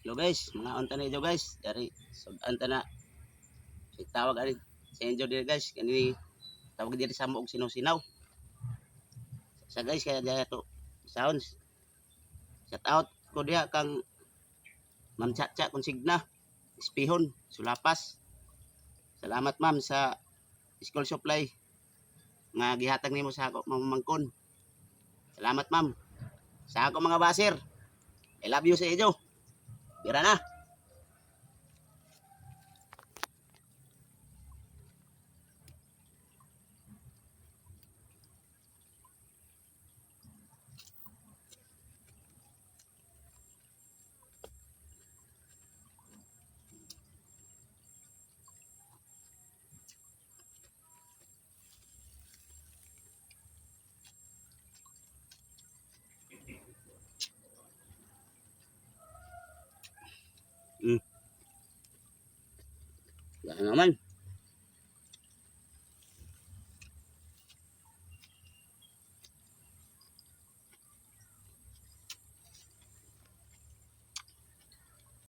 Hello guys, mga unta na idyo guys. Dari sudan ta na. So, tawag ani sa inyo diri guys. Kani tawag diri sa mo og sinaw-sinaw. Sa guys kaya daya to sounds. Shout out ko diha kang Ma'am Chacha Consigna, Espihon, Sulapas. Salamat ma'am sa school supply nga gihatag nimo sa ako mamangkon. Salamat ma'am. Sa ako mga baser. I love you sa inyo. Bira na. Mm. Yan naman.